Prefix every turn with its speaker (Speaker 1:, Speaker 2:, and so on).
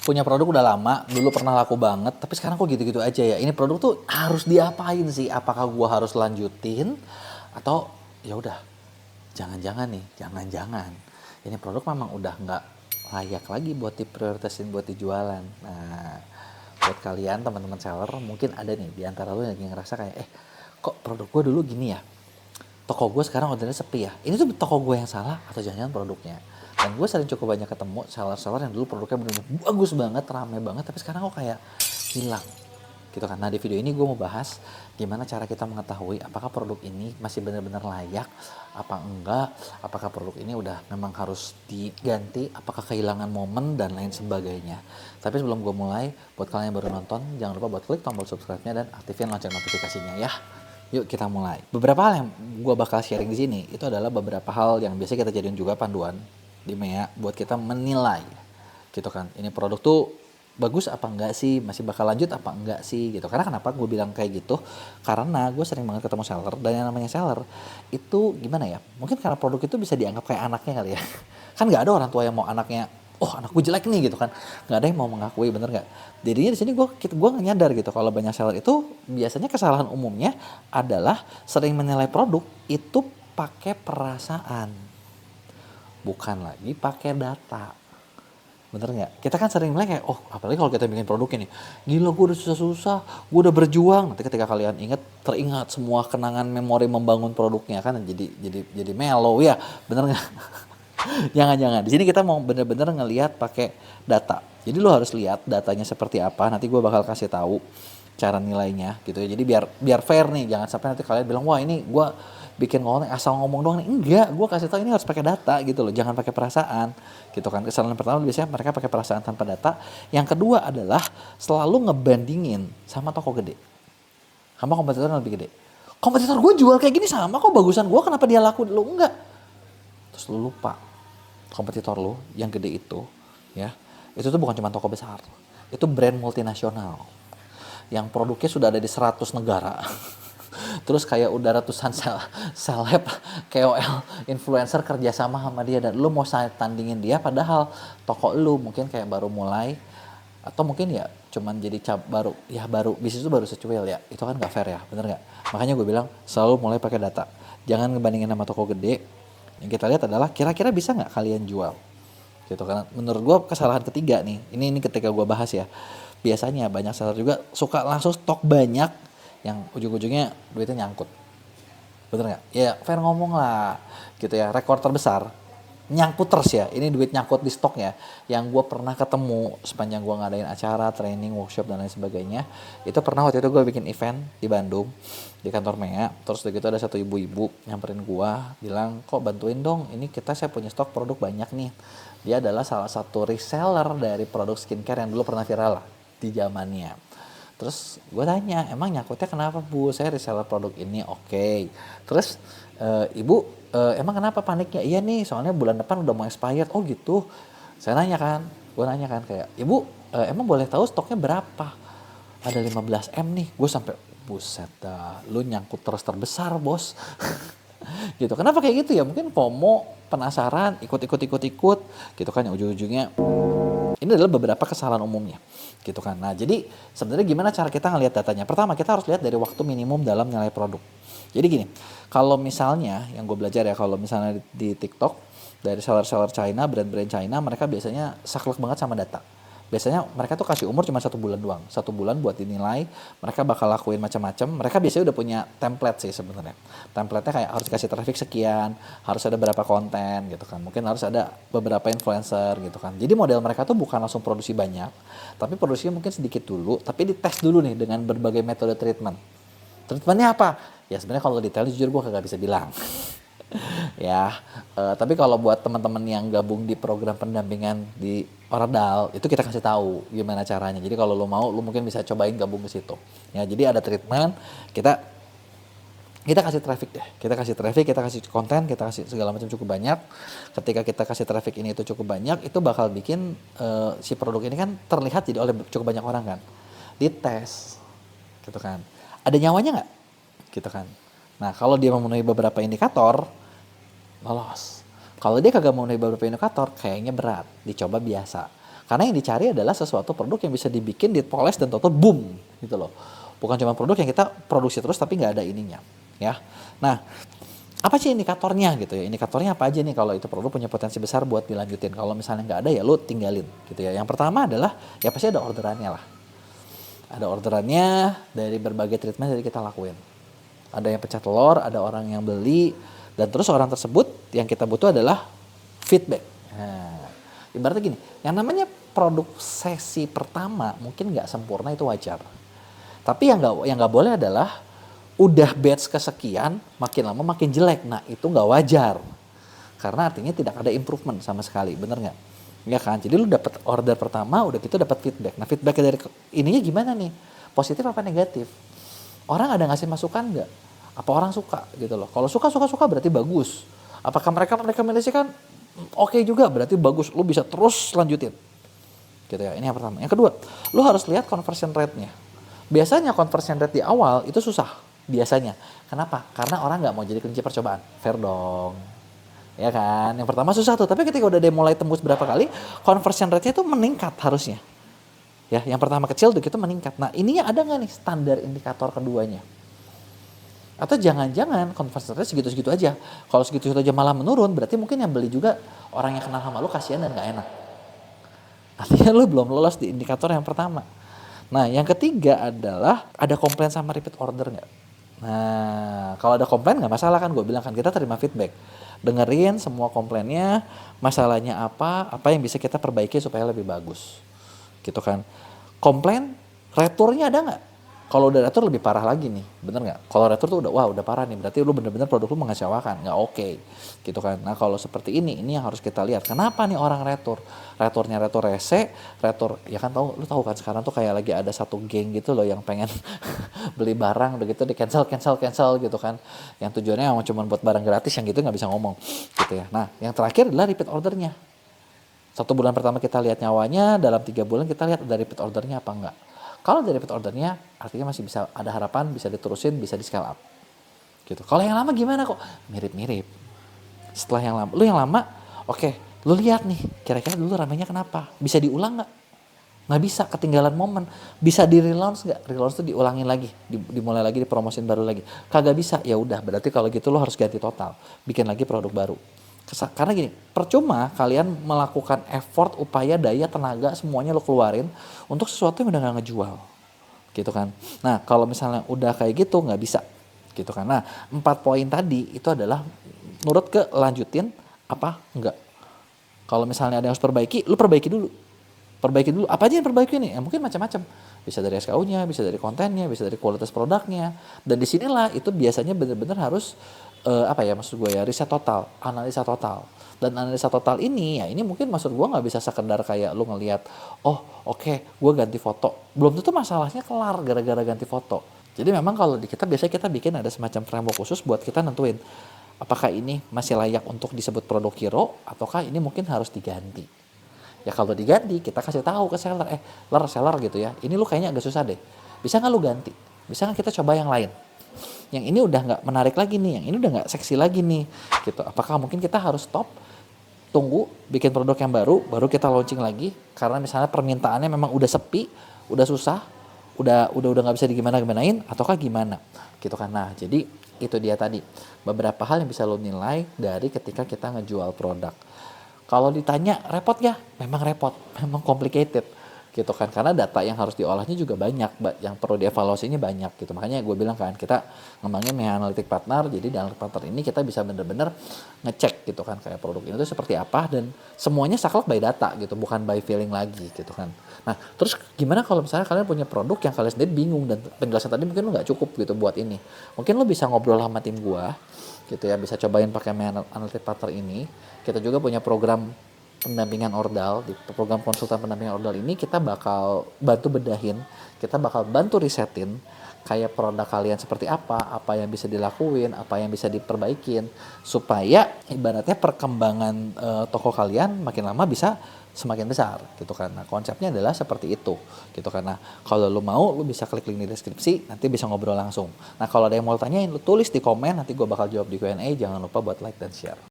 Speaker 1: punya produk udah lama, dulu pernah laku banget, tapi sekarang kok gitu-gitu aja ya. Ini produk tuh harus diapain sih? Apakah gua harus lanjutin atau ya udah, jangan-jangan nih, jangan-jangan ini produk memang udah nggak layak lagi buat diprioritasin buat dijualan. Nah, buat kalian teman-teman seller mungkin ada nih di antara lu yang ngerasa kayak kok produk gua dulu gini ya, toko gue sekarang ordernya sepi ya. Ini tuh toko gue yang salah atau jangan-jangan produknya. Dan gue sering cukup banyak ketemu seller-seller yang dulu produknya benar-benar bagus banget, rame banget, tapi sekarang kok kayak hilang. Gitu kan. Nah di video ini gue mau bahas gimana cara kita mengetahui apakah produk ini masih benar-benar layak, apa enggak, apakah produk ini udah memang harus diganti, apakah kehilangan momen dan lain sebagainya. Tapi sebelum gue mulai, buat kalian yang baru nonton, jangan lupa buat klik tombol subscribe-nya dan aktifin lonceng notifikasinya ya. Yuk kita mulai. Beberapa hal yang gue bakal sharing di sini itu adalah beberapa hal yang biasa kita jadiin juga panduan di MEA buat kita menilai, gitu kan. Ini produk tuh bagus apa enggak sih, masih bakal lanjut apa enggak sih, gitu. Karena kenapa gue bilang kayak gitu? Karena gue sering banget ketemu seller dan yang namanya seller itu gimana ya? Mungkin karena produk itu bisa dianggap kayak anaknya kali ya. Kan nggak ada orang tua yang mau anaknya, oh anak gue jelek nih gitu kan, nggak ada yang mau mengakui, bener nggak? Jadinya di sini gue nggak nyadar gitu kalau banyak seller itu biasanya kesalahan umumnya adalah sering menilai produk itu pakai perasaan, bukan lagi pakai data. Bener nggak? Kita kan sering bilang kayak, oh apalagi kalau kita bikin produk ini, gila gue udah susah-susah, gue udah berjuang. Nanti ketika kalian teringat semua kenangan memori membangun produknya kan, jadi mellow ya, bener nggak? Jangan-jangan. Di sini kita mau bener-bener ngelihat pakai data. Jadi lo harus lihat datanya seperti apa. Nanti gue bakal kasih tahu cara nilainya gitu ya. Jadi biar fair nih. Jangan sampai nanti kalian bilang, wah ini gue bikin ngomong asal ngomong doang nih. Enggak, gue kasih tahu ini harus pakai data gitu loh. Jangan pakai perasaan gitu kan. Kesalahan pertama biasanya mereka pakai perasaan tanpa data. Yang kedua adalah selalu ngebandingin sama toko gede, sama kompetitor yang lebih gede. Kompetitor gue jual kayak gini sama kok, bagusan gue, kenapa dia laku, lo enggak? Terus lu lupa kompetitor lu yang gede itu ya, itu tuh bukan cuma toko besar, itu brand multinasional yang produknya sudah ada di 100 negara. Terus kayak udah ratusan seleb, KOL, influencer kerjasama sama dia, dan lu mau tandingin dia padahal toko lu mungkin kayak baru mulai, atau mungkin ya cuman jadi baru bisnis itu baru secuil ya, itu kan gak fair ya, bener gak? Makanya gue bilang selalu mulai pakai data, jangan ngebandingin sama toko gede. Yang kita lihat adalah kira-kira bisa nggak kalian jual, gitu. Karena menurut gue kesalahan ketiga nih, ini ketika gue bahas ya, biasanya banyak seller juga suka langsung stok banyak yang ujung-ujungnya duitnya nyangkut, bener nggak? Ya fair ngomong lah, gitu ya. Rekor terbesar nyangkut terus ya, ini duit nyangkut di stoknya yang gue pernah ketemu sepanjang gue ngadain acara, training, workshop dan lain sebagainya. Itu pernah waktu itu gue bikin event di Bandung di kantor MEA, terus dari itu ada satu ibu-ibu nyamperin gue bilang, kok bantuin dong, ini saya punya stok produk banyak nih. Dia adalah salah satu reseller dari produk skincare yang dulu pernah viral lah di zamannya. Terus gue tanya, emang nyangkutnya kenapa Bu? Saya reseller produk ini, oke. Terus ibu, emang kenapa paniknya? Iya nih, soalnya bulan depan udah mau expired. Oh gitu. Gue nanya kan kayak, ibu emang boleh tahu stoknya berapa? Ada 15M nih. Gue sampai, buset dah, lu nyangkut terus terbesar bos. Gitu. Kenapa kayak gitu ya? Mungkin FOMO, penasaran, ikut, gitu kan, yang ujung-ujungnya. Ini adalah beberapa kesalahan umumnya, gitu kan. Nah, jadi sebenarnya gimana cara kita ngelihat datanya? Pertama, kita harus lihat dari waktu minimum dalam nilai produk. Jadi gini, kalau misalnya yang gue belajar ya, kalau misalnya di TikTok dari seller-seller China, brand-brand China, mereka biasanya saklek banget sama data. Biasanya mereka tuh kasih umur cuma 1 bulan doang, 1 bulan buat dinilai. Mereka bakal lakuin macam-macam. Mereka biasanya udah punya template sih sebenarnya. Template-nya kayak harus dikasih traffic sekian, harus ada berapa konten gitu kan. Mungkin harus ada beberapa influencer gitu kan. Jadi model mereka tuh bukan langsung produksi banyak, tapi produksinya mungkin sedikit dulu, tapi dites dulu nih dengan berbagai metode treatment. Treatmentnya apa? Ya sebenarnya kalau detail jujur gue kagak bisa bilang. Ya, tapi kalau buat teman-teman yang gabung di program pendampingan di Oradal, itu kita kasih tahu gimana caranya. Jadi kalau lo mau, lo mungkin bisa cobain gabung ke situ. Ya, jadi ada treatment, kita kasih traffic deh. Kita kasih konten, kita kasih segala macam cukup banyak. Ketika kita kasih traffic ini itu cukup banyak, itu bakal bikin si produk ini kan terlihat jadi oleh cukup banyak orang kan. Dites, gitu kan. Ada nyawanya nggak? Gitu kan. Nah, kalau dia memenuhi beberapa indikator, lolos. Kalau dia kagak memenuhi beberapa indikator, kayaknya berat, dicoba biasa. Karena yang dicari adalah sesuatu produk yang bisa dibikin, dipoles dan total boom gitu loh. Bukan cuma produk yang kita produksi terus tapi nggak ada ininya, ya. Nah, apa sih indikatornya gitu ya? Indikatornya apa aja nih kalau itu produk punya potensi besar buat dilanjutin? Kalau misalnya nggak ada ya lu tinggalin gitu ya. Yang pertama adalah ya pasti ada orderannya lah. Ada orderannya dari berbagai treatment yang kita lakuin. Ada yang pecah telur, ada orang yang beli, dan terus orang tersebut yang kita butuh adalah feedback. Nah, ibaratnya gini, yang namanya produk sesi pertama mungkin nggak sempurna, itu wajar. Tapi yang nggak boleh adalah udah batch kesekian, makin lama makin jelek. Nah itu nggak wajar. Karena artinya tidak ada improvement sama sekali, bener nggak? Ya kan, jadi lu dapat order pertama, udah gitu dapat feedback. Nah feedback dari ininya gimana nih? Positif apa negatif? Orang ada ngasih masukan nggak? Apa orang suka gitu loh? Kalau suka berarti bagus. Apakah mereka merekomendasikan? Oke juga, berarti bagus. Lu bisa terus lanjutin. Gitu ya, ini yang pertama. Yang kedua, lu harus lihat conversion rate-nya. Biasanya conversion rate di awal itu susah. Biasanya. Kenapa? Karena orang nggak mau jadi kelinci percobaan. Fair dong. Ya kan? Yang pertama susah tuh. Tapi ketika udah dia mulai tembus berapa kali, conversion rate-nya itu meningkat harusnya. Ya, yang pertama kecil tuh gitu meningkat. Nah, ininya ada nggak nih standar indikator keduanya? Atau jangan-jangan conversion rate segitu-segitu aja. Kalau segitu-segitu aja malah menurun, berarti mungkin yang beli juga orang yang kenal sama lu kasihan dan nggak enak. Artinya lu belum lolos di indikator yang pertama. Nah, yang ketiga adalah ada komplain sama repeat order nggak? Nah, kalau ada komplain nggak masalah kan, gue bilang kan kita terima feedback. Dengerin semua komplainnya, masalahnya apa yang bisa kita perbaiki supaya lebih bagus. Gitu kan. Komplain, returnya ada nggak? Kalau udah retur lebih parah lagi nih, bener nggak? Kalau retur tuh udah parah nih, berarti lu bener-bener produk lu mengecewakan, nggak oke, gitu kan? Nah kalau seperti ini yang harus kita lihat. Kenapa nih orang retur? Returnya retur rese, retur, ya kan lu tahu kan sekarang tuh kayak lagi ada satu geng gitu loh yang pengen beli barang, begitu di cancel gitu kan? Yang tujuannya cuma buat barang gratis, yang gitu nggak bisa ngomong, gitu ya. Nah yang terakhir adalah repeat ordernya. 1 bulan pertama kita lihat nyawanya, dalam 3 bulan kita lihat ada repeat ordernya apa enggak. Kalau dari repeat ordernya, artinya masih bisa ada harapan, bisa diterusin, bisa di scale up. Gitu. Kalau yang lama gimana kok? Mirip-mirip. Setelah yang lama, oke, lu lihat nih, kira-kira dulu ramainya kenapa? Bisa diulang nggak? Nggak bisa, ketinggalan momen. Bisa di relaunch nggak? Relaunch tuh diulangin lagi, dimulai lagi, dipromosin baru lagi. Kagak bisa, ya udah. Berarti kalau gitu lu harus ganti total, bikin lagi produk baru. Karena gini, percuma kalian melakukan effort, upaya, daya, tenaga, semuanya lo keluarin untuk sesuatu yang udah gak ngejual, gitu kan. Nah kalau misalnya udah kayak gitu nggak bisa, gitu kan. Nah 4 poin tadi itu adalah nurut ke lanjutin apa enggak. Kalau misalnya ada yang harus perbaiki, lu perbaiki dulu. Apa aja yang perbaiki nih? Ya mungkin macam-macam. Bisa dari SKU-nya, bisa dari kontennya, bisa dari kualitas produknya. Dan disinilah itu biasanya benar-benar harus maksud gue ya, riset total, analisa total. Dan analisa total ini ya ini mungkin maksud gue nggak bisa sekedar kayak lu ngelihat, gue ganti foto. Belum tentu masalahnya kelar gara-gara ganti foto. Jadi memang kalau di kita biasanya kita bikin ada semacam framework khusus buat kita nentuin apakah ini masih layak untuk disebut produk hero ataukah ini mungkin harus diganti. Ya kalau diganti kita kasih tahu ke seller gitu ya, ini lu kayaknya agak susah deh. Bisa nggak lu ganti? Bisa nggak kita coba yang lain? Yang ini udah nggak menarik lagi nih, yang ini udah nggak seksi lagi nih, gitu. Apakah mungkin kita harus stop, tunggu, bikin produk yang baru kita launching lagi, karena misalnya permintaannya memang udah sepi, udah susah, udah nggak bisa digimana-gimanain, ataukah gimana, gitu kan. Nah, jadi itu dia tadi, beberapa hal yang bisa lo nilai dari ketika kita ngejual produk. Kalau ditanya repot ya, memang repot, memang complicated. Gitu kan, karena data yang harus diolahnya juga banyak, yang perlu dievaluasinya banyak gitu. Makanya gue bilang kan kita ngembangin analytic partner, jadi di analytic partner ini kita bisa bener-bener ngecek gitu kan kayak produk ini tuh seperti apa, dan semuanya saklek by data gitu, bukan by feeling lagi gitu kan. Nah terus gimana kalau misalnya kalian punya produk yang kalian sendiri bingung dan penjelasan tadi mungkin lo nggak cukup gitu buat ini, mungkin lo bisa ngobrol sama tim gue gitu ya, bisa cobain pakai analytic partner ini. Kita juga punya program pendampingan ordal, di program konsultan pendampingan ordal ini kita bakal bantu bedahin, kita bakal bantu risetin kayak produk kalian seperti apa yang bisa dilakuin, apa yang bisa diperbaikin, supaya ibaratnya perkembangan toko kalian makin lama bisa semakin besar gitu kan. Nah konsepnya adalah seperti itu gitu kan. Nah kalau lu mau, lu bisa klik link di deskripsi, nanti bisa ngobrol langsung. Nah kalau ada yang mau tanyain, lu tulis di komen, nanti gue bakal jawab di Q&A. Jangan lupa buat like dan share.